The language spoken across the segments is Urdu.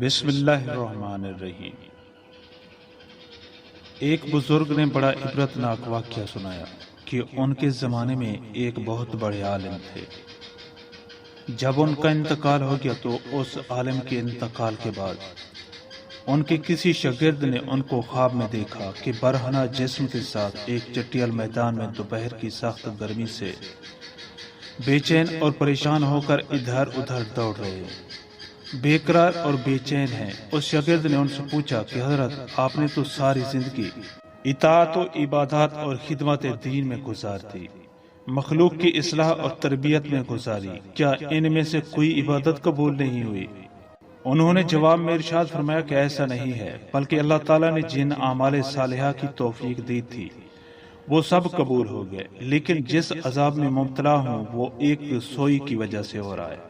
بسم اللہ الرحمن الرحیم۔ ایک بزرگ نے بڑا عبرتناک واقعہ سنایا کہ ان کے زمانے میں ایک بہت بڑے عالم تھے۔ جب ان کا انتقال ہو گیا تو اس عالم کے انتقال کے بعد ان کے کسی شاگرد نے ان کو خواب میں دیکھا کہ برہنہ جسم کے ساتھ ایک چٹیل میدان میں دوپہر کی سخت گرمی سے بے چین اور پریشان ہو کر ادھر ادھر دوڑ رہے ہیں، بے قرار اور بے چین ہیں۔ اس شاگرد نے ان سے پوچھا کہ حضرت، آپ نے تو ساری زندگی اطاعت و عبادات اور خدمت دین میں گزار دی، مخلوق کی اصلاح اور تربیت میں گزاری، کیا ان میں سے کوئی عبادت قبول نہیں ہوئی؟ انہوں نے جواب میں ارشاد فرمایا کہ ایسا نہیں ہے، بلکہ اللہ تعالیٰ نے جن اعمال صالحہ کی توفیق دی تھی وہ سب قبول ہو گئے، لیکن جس عذاب میں مبتلا ہوں وہ ایک سوئی کی وجہ سے ہو رہا ہے۔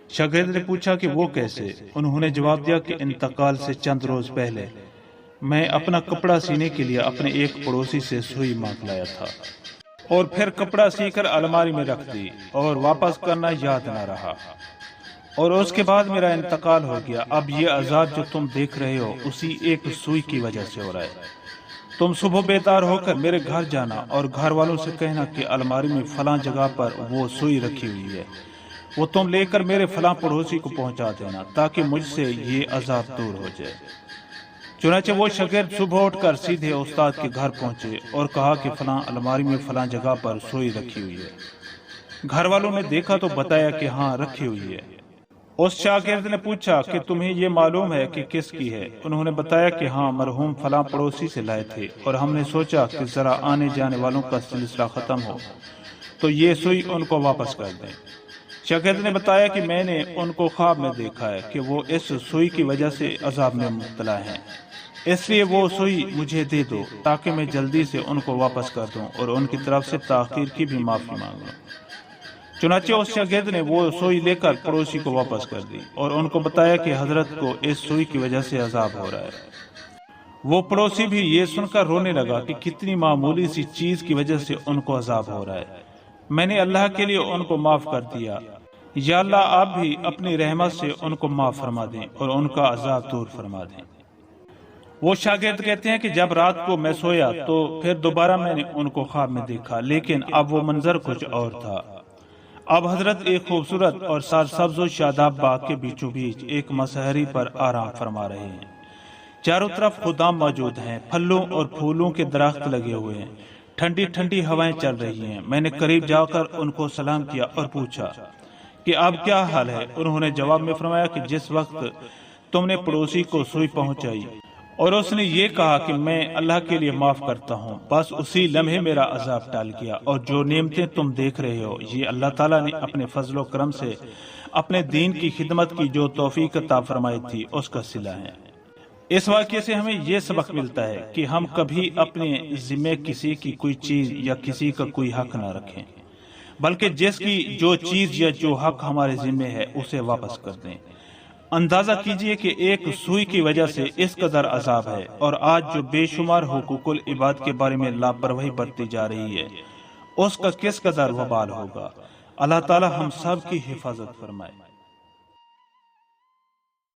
شاگرد نے پوچھا کہ وہ کیسے؟ انہوں نے جواب دیا کہ انتقال سے چند روز پہلے میں اپنا کپڑا سینے کے لیے اپنے ایک پڑوسی سے سوئی مانگ لایا تھا اور پھر کپڑا سی کر الماری میں رکھ دی اور واپس کرنا یاد نہ رہا، اور اس کے بعد میرا انتقال ہو گیا۔ اب یہ عذاب جو تم دیکھ رہے ہو اسی ایک سوئی کی وجہ سے ہو رہا ہے۔ تم صبح بیدار ہو کر میرے گھر جانا اور گھر والوں سے کہنا کہ الماری میں فلاں جگہ پر وہ سوئی رکھی ہوئی ہے، وہ تم لے کر میرے فلاں پڑوسی کو پہنچا دینا تاکہ مجھ سے یہ عذاب دور ہو جائے۔ چنانچہ وہ شاگرد صبح اٹھ کر سیدھے استاد کے گھر پہنچے اور کہا کہ فلاں الماری میں فلاں جگہ پر سوئی رکھی ہوئی ہے۔ گھر والوں نے دیکھا تو بتایا کہ ہاں رکھی ہوئی ہے۔ اس شاگرد نے پوچھا کہ تمہیں یہ معلوم ہے کہ کس کی ہے؟ انہوں نے بتایا کہ ہاں مرحوم فلاں پڑوسی سے لائے تھے، اور ہم نے سوچا کہ ذرا آنے جانے والوں کا سلسلہ ختم ہو تو یہ سوئی ان کو واپس کر دیں۔ شاگرد نے بتایا کہ میں نے ان کو خواب میں دیکھا ہے کہ وہ اس سوئی کی وجہ سے عذاب میں مبتلا ہیں، اس لیے وہ سوئی مجھے دے دو تاکہ میں جلدی سے ان کو واپس کر دوں اور ان کی طرف سے تاخیر کی بھی معافی مانگ لوں۔ چنانچہ اس شاگرد نے وہ سوئی لے کر پڑوسی کو واپس کر دی اور ان کو بتایا کہ حضرت کو اس سوئی کی وجہ سے عذاب ہو رہا ہے۔ وہ پڑوسی بھی یہ سن کر رونے لگا کہ کتنی معمولی سی چیز کی وجہ سے ان کو عذاب ہو رہا ہے، میں نے اللہ کے لیے ان کو معاف کر دیا، یا اللہ آپ بھی اپنی رحمت سے ان کو معاف فرما دیں اور ان کا عذاب دور فرما دیں۔ وہ شاگرد کہتے ہیں کہ جب رات کو میں سویا تو پھر دوبارہ میں نے ان کو خواب میں دیکھا، لیکن اب وہ منظر کچھ اور تھا۔ اب حضرت ایک خوبصورت اور سرسبز و شاداب باغ کے بیچوں بیچ ایک مسحری پر آرام فرما رہے ہیں۔ چاروں طرف خدام موجود ہیں، پھلوں اور پھولوں کے درخت لگے ہوئے ہیں، ٹھنڈی ٹھنڈی ہوائیں چل رہی ہیں۔ میں نے قریب جا کر ان کو سلام کیا اور پوچھا کہ اب کیا حال ہے؟ انہوں نے جواب میں فرمایا کہ جس وقت تم نے پڑوسی کو سوئی پہنچائی اور اس نے یہ کہا کہ میں اللہ کے لیے معاف کرتا ہوں، بس اسی لمحے میرا عذاب ٹال گیا، اور جو نعمتیں تم دیکھ رہے ہو یہ اللہ تعالیٰ نے اپنے فضل و کرم سے اپنے دین کی خدمت کی جو توفیق عطا فرمائی تھی اس کا صلہ ہے۔ اس واقعے سے ہمیں یہ سبق ملتا ہے کہ ہم کبھی اپنے ذمے کسی کی کوئی چیز یا کسی کا کوئی حق نہ رکھیں، بلکہ جس کی جو چیز یا جو حق ہمارے ذمے ہے اسے واپس کر دیں۔ اندازہ کیجئے کہ ایک سوئی کی وجہ سے اس قدر عذاب ہے، اور آج جو بے شمار حقوق العباد کے بارے میں لاپرواہی برتی جا رہی ہے اس کا کس قدر وبال ہوگا۔ اللہ تعالی ہم سب کی حفاظت فرمائے۔